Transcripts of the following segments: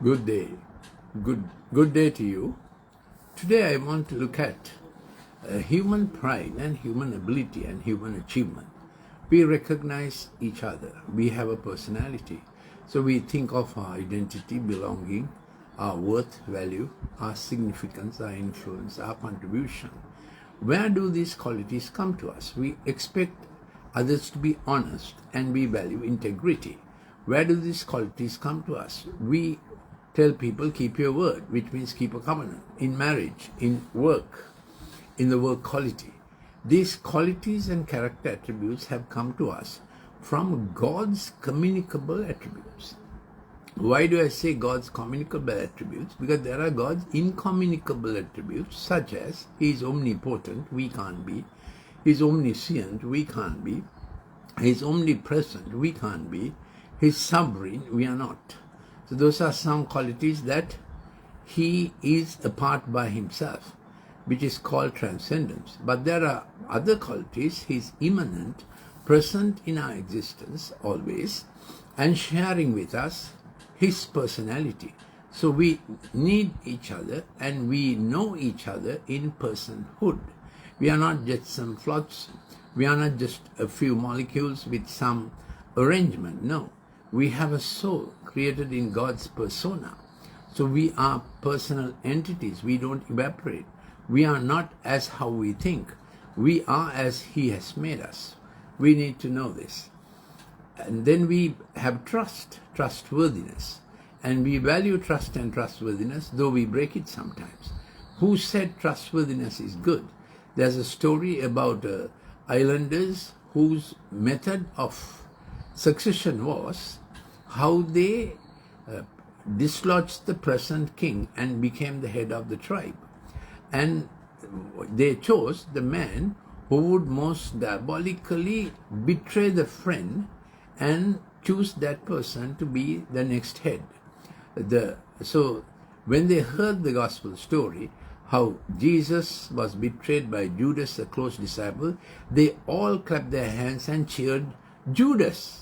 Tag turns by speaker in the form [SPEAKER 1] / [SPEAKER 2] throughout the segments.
[SPEAKER 1] Good day. Good day to you. Today I want to look at human pride and human ability and human achievement. We recognize each other. We have a personality. So we think of our identity, belonging, our worth, value, our significance, our influence, our contribution. Where do these qualities come to us? We expect others to be honest and we value integrity. Where do these qualities come to us? We tell people keep your word, which means keep a covenant in marriage, in work, in the work quality. These qualities and character attributes have come to us from God's communicable attributes. Why do I say God's communicable attributes? Because there are God's incommunicable attributes, such as He is omnipotent, we can't be. He is omniscient, we can't be. He is omnipresent, we can't be. He is sovereign, we are not. So those are some qualities that He is apart by Himself, which is called transcendence. But there are other qualities. He is immanent, present in our existence always, and sharing with us His personality. So we need each other and we know each other in personhood. We are not just some flotsam. We are not just a few molecules with some arrangement. No. We have a soul created in God's persona. So we are personal entities. We don't evaporate. We are not as how we think. We are as He has made us. We need to know this. And then we have trustworthiness. And we value trust and trustworthiness, though we break it sometimes. Who said trustworthiness is good? There's a story about islanders whose method of succession was how they dislodged the present king and became the head of the tribe. And they chose the man who would most diabolically betray the friend and choose that person to be the next head. So when they heard the gospel story, how Jesus was betrayed by Judas, a close disciple, they all clapped their hands and cheered Judas.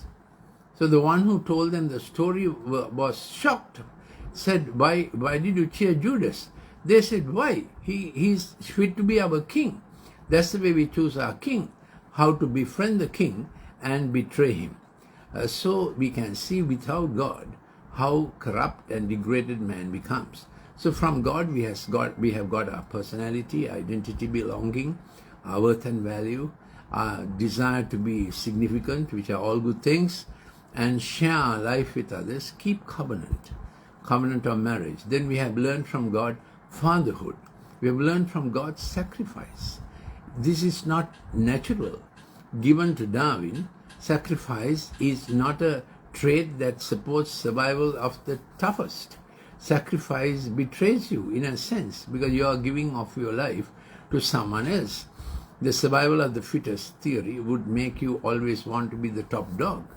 [SPEAKER 1] So the one who told them the story was shocked, said, why did you cheer Judas? They said, why? He's fit to be our king. That's the way we choose our king, how to befriend the king and betray him. So we can see without God how corrupt and degraded man becomes. So from God we have got our personality, identity, belonging, our worth and value, our desire to be significant, which are all good things, and share our life with others, keep covenant of marriage. Then we have learned from God fatherhood. We have learned from God sacrifice. This is not natural. Given to Darwin, sacrifice is not a trait that supports survival of the toughest. Sacrifice betrays you in a sense because you are giving of your life to someone else. The survival of the fittest theory would make you always want to be the top dog.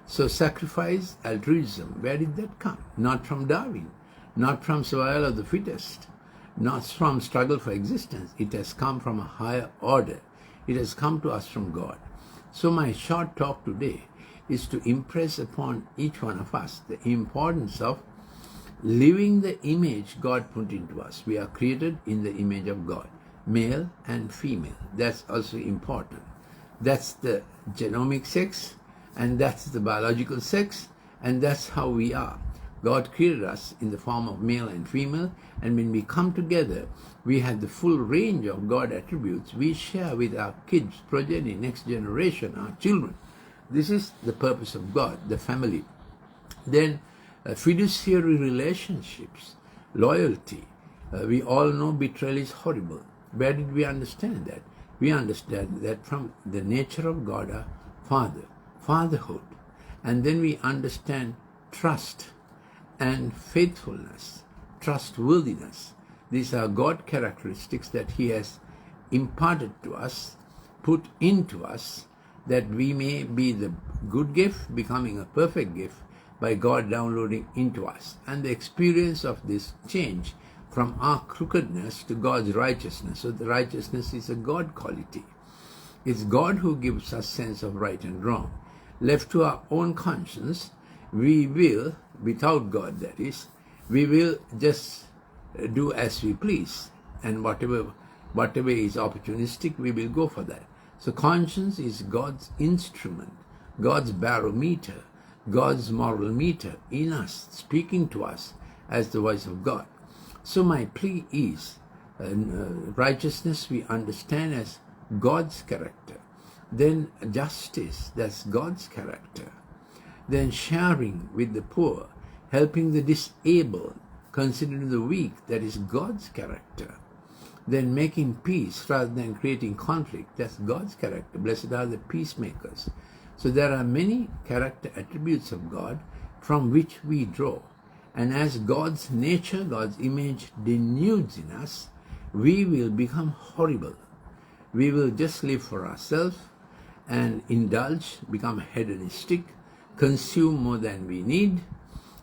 [SPEAKER 1] So sacrifice, altruism, where did that come? Not from Darwin, not from survival of the fittest, not from struggle for existence. It has come from a higher order. It has come to us from God. So my short talk today is to impress upon each one of us the importance of living the image God put into us. We are created in the image of God, male and female. That's also important. That's the genomic sex, and that's the biological sex, and that's how we are. God created us in the form of male and female, and when we come together, we have the full range of God attributes we share with our kids, progeny, next generation, our children. This is the purpose of God, the family. Then fiduciary relationships, loyalty. We all know betrayal is horrible. Where did we understand that? We understand that from the nature of God, our Father, fatherhood. And then we understand trust and faithfulness, trustworthiness. These are God characteristics that He has imparted to us, put into us, that we may be the good gift becoming a perfect gift by God downloading into us. And the experience of this change from our crookedness to God's righteousness. So the righteousness is a God quality. It's God who gives us sense of right and wrong. Left to our own conscience, we will, without God that is, we will just do as we please, and whatever is opportunistic, we will go for that. So conscience is God's instrument, God's barometer, God's moral meter in us, speaking to us as the voice of God. So my plea is, righteousness we understand as God's character. Then justice, that's God's character. Then sharing with the poor, helping the disabled, considering the weak, that is God's character. Then making peace rather than creating conflict, that's God's character. Blessed are the peacemakers. So there are many character attributes of God from which we draw. And as God's nature, God's image denudes in us, we will become horrible. We will just live for ourselves and indulge, become hedonistic, consume more than we need,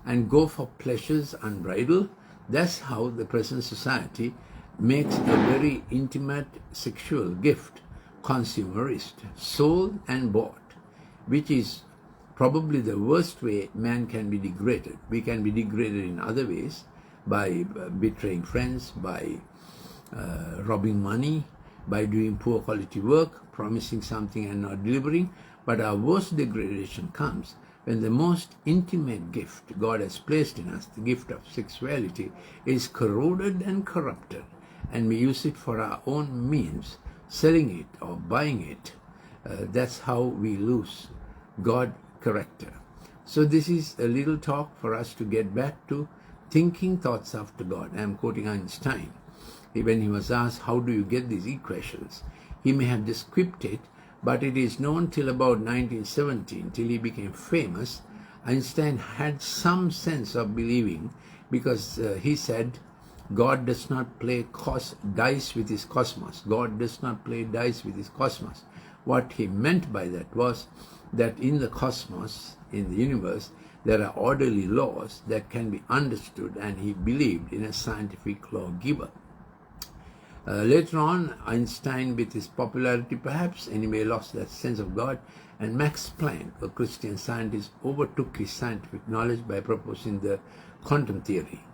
[SPEAKER 1] and go for pleasures unbridled. That's how the present society makes a very intimate sexual gift consumerist, sold and bought, which is probably the worst way man can be degraded. We can be degraded in other ways, by betraying friends, by robbing money, by doing poor quality work, promising something and not delivering. But our worst degradation comes when the most intimate gift God has placed in us, the gift of sexuality, is corroded and corrupted, and we use it for our own means, selling it or buying it. That's how we lose God character. So this is a little talk for us to get back to thinking thoughts after God. I am quoting Einstein. When he was asked, how do you get these equations? He may have just quipped it, but it is known till about 1917, till he became famous. Einstein had some sense of believing, because he said, God does not play dice with his cosmos. God does not play dice with his cosmos. What he meant by that was that in the cosmos, in the universe, there are orderly laws that can be understood, and he believed in a scientific lawgiver. Later on, Einstein, with his popularity perhaps, anyway, lost that sense of God, and Max Planck, a Christian scientist, overtook his scientific knowledge by proposing the quantum theory.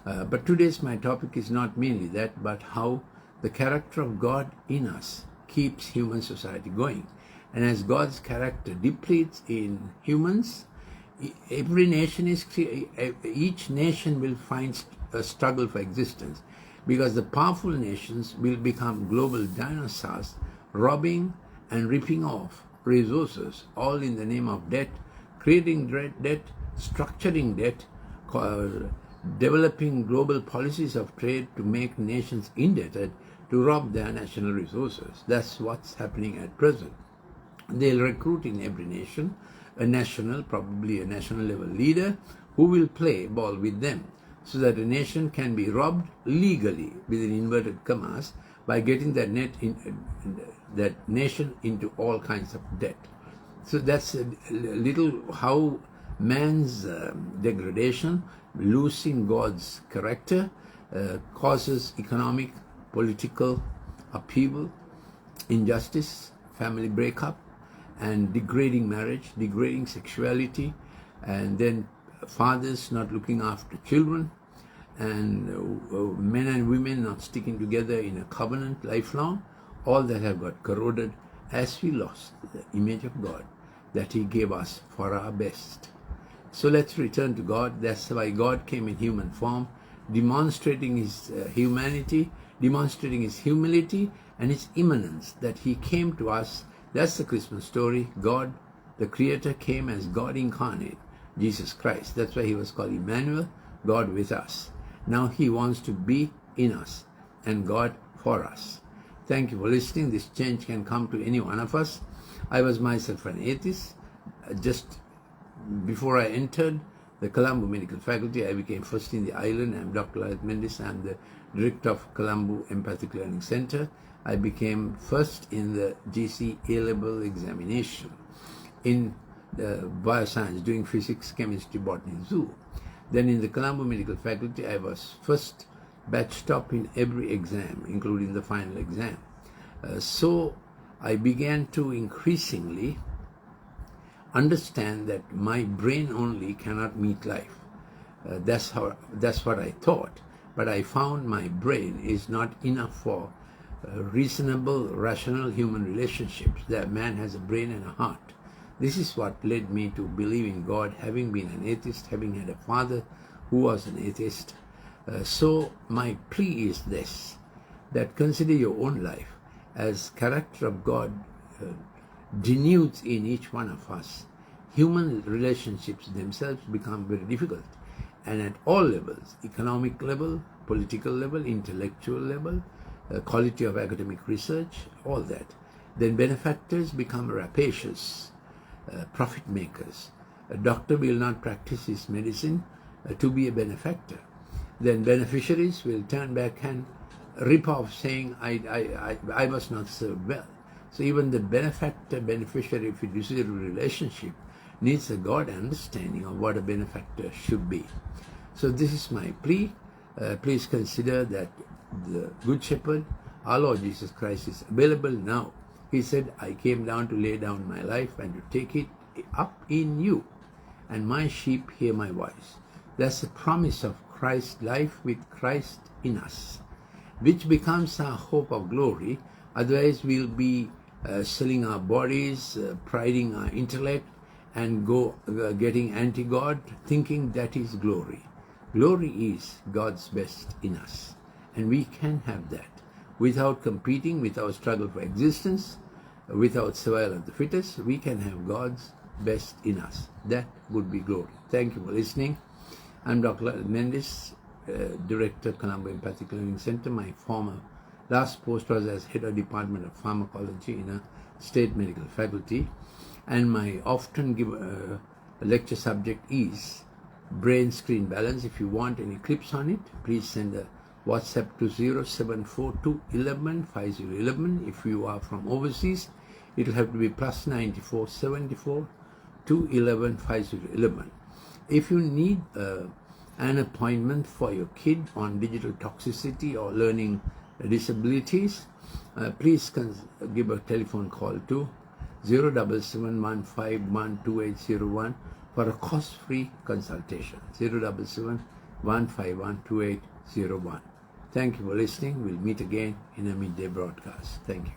[SPEAKER 1] But today's my topic is not mainly that, but how the character of God in us keeps human society going. And as God's character depletes in humans, every nation each nation will find a struggle for existence, because the powerful nations will become global dinosaurs, robbing and ripping off resources, all in the name of debt, creating debt, structuring debt, developing global policies of trade to make nations indebted, to rob their national resources. That's what's happening at present. They'll recruit in every nation probably a national level leader who will play ball with them, so that a nation can be robbed legally, within inverted commas, by getting that nation into all kinds of debt. So that's a little how man's degradation, losing God's character, causes economic, political upheaval, injustice, family breakup, and degrading marriage, degrading sexuality, and then fathers not looking after children, and men and women not sticking together in a covenant lifelong. All that have got corroded as we lost the image of God that he gave us for our best. So let's return to God. That's why God came in human form, demonstrating his humanity, demonstrating his humility and his immanence, that he came to us. That's the Christmas story. God, the Creator, came as God incarnate, Jesus Christ. That's why he was called Emmanuel, God with us. Now he wants to be in us and God for us. Thank you for listening. This change can come to any one of us. I was myself an atheist. Just before I entered the Colombo Medical Faculty, I became first in the island. I'm Dr. Lalith Mendis. I'm the director of Colombo Empathic Learning Center. I became first in the GC A-level examination in bioscience, doing physics, chemistry, botany, zoo. Then in the Colombo Medical Faculty, I was first batch top in every exam, including the final exam. So I began to increasingly understand that my brain only cannot meet life. That's what I thought. But I found my brain is not enough for reasonable, rational human relationships. That man has a brain and a heart. This is what led me to believe in God, having been an atheist, having had a father who was an atheist. So my plea is this, that consider your own life as character of God denudes in each one of us. Human relationships themselves become very difficult, and at all levels, economic level, political level, intellectual level, quality of academic research, all that. Then benefactors become rapacious, profit makers. A doctor will not practice his medicine to be a benefactor. Then beneficiaries will turn back and rip off, saying, I was not served well. So even the benefactor-beneficiary fiduciary relationship needs a God understanding of what a benefactor should be. So this is my plea. Please consider that the Good Shepherd, our Lord Jesus Christ, is available now. He said, I came down to lay down my life and to take it up in you, and my sheep hear my voice. That's the promise of Christ's life with Christ in us, which becomes our hope of glory. Otherwise, we'll be selling our bodies, priding our intellect, and getting anti-God, thinking that is glory. Glory is God's best in us, and we can have that without competing, without struggle for existence, without survival of the fittest. We can have God's best in us. That would be glory. Thank you for listening. I'm Dr. Mendis, Director, Colombo Empathic Learning Center. My last post was as Head of Department of Pharmacology in a state medical faculty, and my often give lecture subject is brain screen balance. If you want any clips on it, please send a WhatsApp to 0742 11 5011. If you are from overseas, it will have to be plus 94 74 211 5011. If you need an appointment for your kid on digital toxicity or learning disabilities, please give a telephone call to 077-151-2801 for a cost-free consultation. 077-151-2801. Thank you for listening. We'll meet again in a midday broadcast. Thank you.